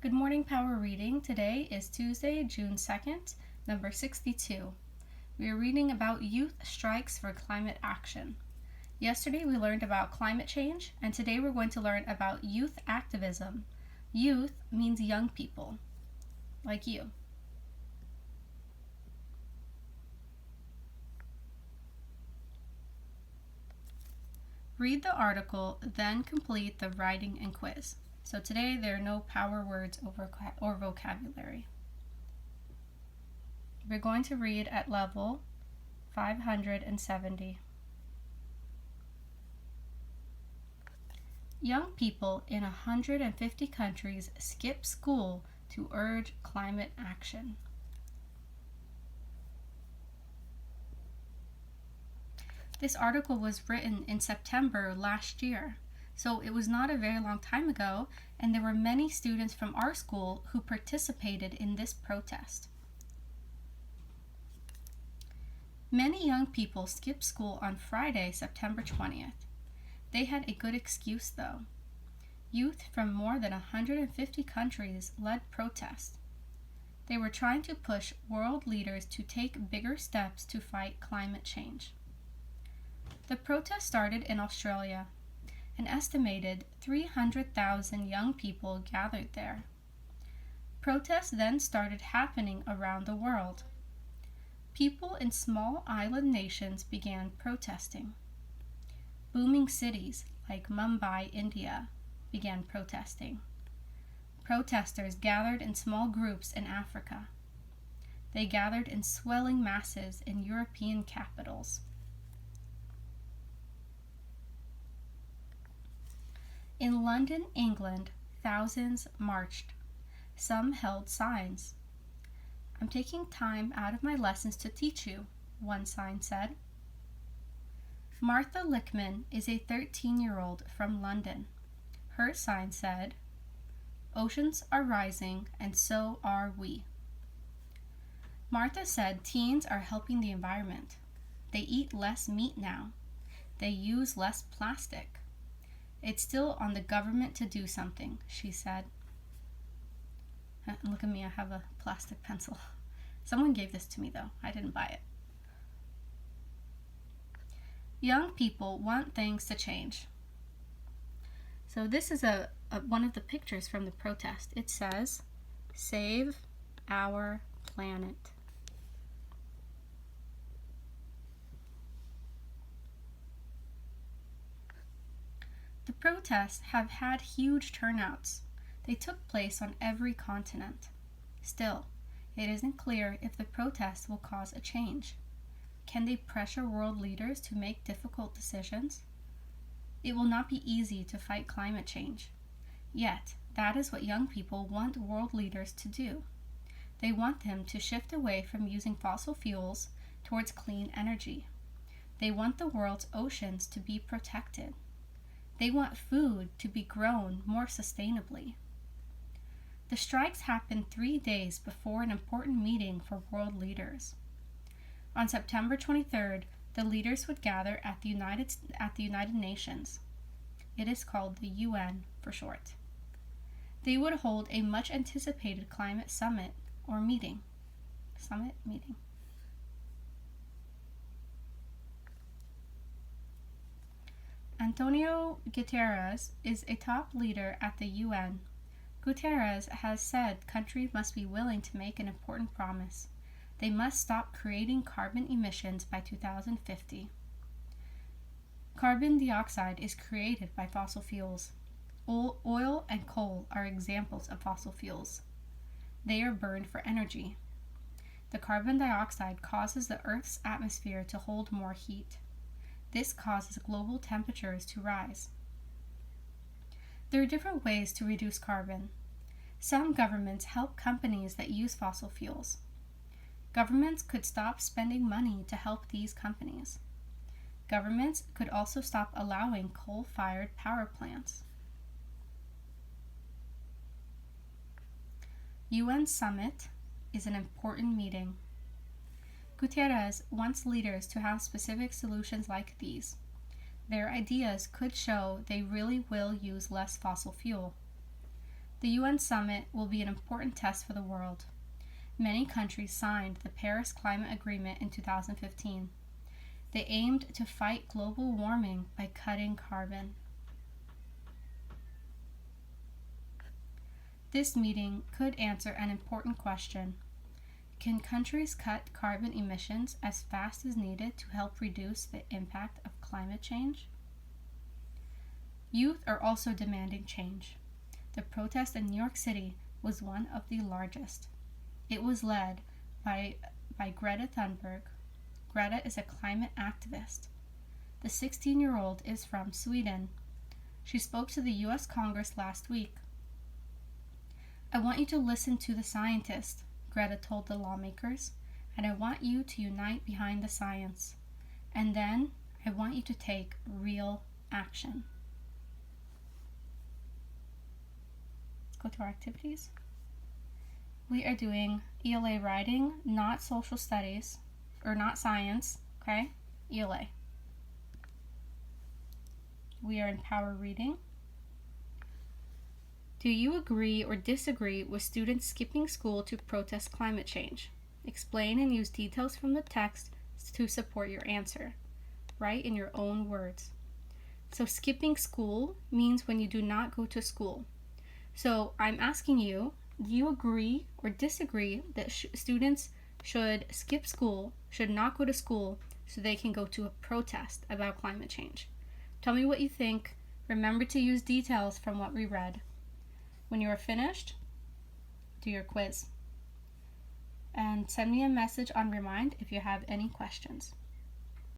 Good morning, Power Reading. Today is Tuesday, June 2nd, number 62. We are reading about Youth Strikes for Climate Action. Yesterday we learned about climate change, and today we're going to learn about youth activism. Youth means young people, like you. Read the article, then complete the writing and quiz. So today there are no power words or vocabulary. We're going to read at level 570. Young people in 150 countries skip school to urge climate action. This article was written in September last year, so it was not a very long time ago, and there were many students from our school who participated in this protest. Many young people skipped school on Friday, September 20th. They had a good excuse, though. Youth from more than 150 countries led protests. They were trying to push world leaders to take bigger steps to fight climate change. The protest started in Australia. An estimated 300,000 young people gathered there. Protests then started happening around the world. People in small island nations began protesting. Booming cities like Mumbai, India, began protesting. Protesters gathered in small groups in Africa. They gathered in swelling masses in European capitals. In London, England, thousands marched. Some held signs. "I'm taking time out of my lessons to teach you," one sign said. Martha Lickman is a 13-year-old from London. Her sign said, "Oceans are rising, and so are we." Martha said teens are helping the environment. They eat less meat now. They use less plastic. "It's still on the government to do something," she said. Look at me, I have a plastic pencil. Someone gave this to me though. I didn't buy it. Young people want things to change. So this is one of the pictures from the protest. It says, "Save our planet." The protests have had huge turnouts. They took place on every continent. Still, it isn't clear if the protests will cause a change. Can they pressure world leaders to make difficult decisions? It will not be easy to fight climate change. Yet, that is what young people want world leaders to do. They want them to shift away from using fossil fuels towards clean energy. They want the world's oceans to be protected. They want food to be grown more sustainably. The strikes happened 3 days before an important meeting for world leaders. On September 23rd, the leaders would gather at the United Nations. It is called the UN for short. They would hold a much-anticipated climate summit or meeting. Meeting. Antonio Guterres is a top leader at the UN. Guterres has said countries must be willing to make an important promise. They must stop creating carbon emissions by 2050. Carbon dioxide is created by fossil fuels. Oil and coal are examples of fossil fuels. They are burned for energy. The carbon dioxide causes the Earth's atmosphere to hold more heat. This causes global temperatures to rise. There are different ways to reduce carbon. Some governments help companies that use fossil fuels. Governments could stop spending money to help these companies. Governments could also stop allowing coal-fired power plants. UN Summit is an important meeting. Guterres wants leaders to have specific solutions like these. Their ideas could show they really will use less fossil fuel. The UN summit will be an important test for the world. Many countries signed the Paris Climate Agreement in 2015. They aimed to fight global warming by cutting carbon. This meeting could answer an important question. Can countries cut carbon emissions as fast as needed to help reduce the impact of climate change? Youth are also demanding change. The protest in New York City was one of the largest. It was led by Greta Thunberg. Greta is a climate activist. The 16-year-old is from Sweden. She spoke to the U.S. Congress last week. I want you to listen to the scientists, Greta told the lawmakers, and I want you to unite behind the science. And then I want you to take real action. Let's go to our activities. We are doing ELA writing, not social studies, or not science, okay? ELA. We are in power reading. Do you agree or disagree with students skipping school to protest climate change? Explain and use details from the text to support your answer. Write in your own words. So skipping school means when you do not go to school. So I'm asking you, do you agree or disagree that students should skip school, should not go to school, so they can go to a protest about climate change? Tell me what you think. Remember to use details from what we read. When you are finished, do your quiz. And send me a message on Remind if you have any questions.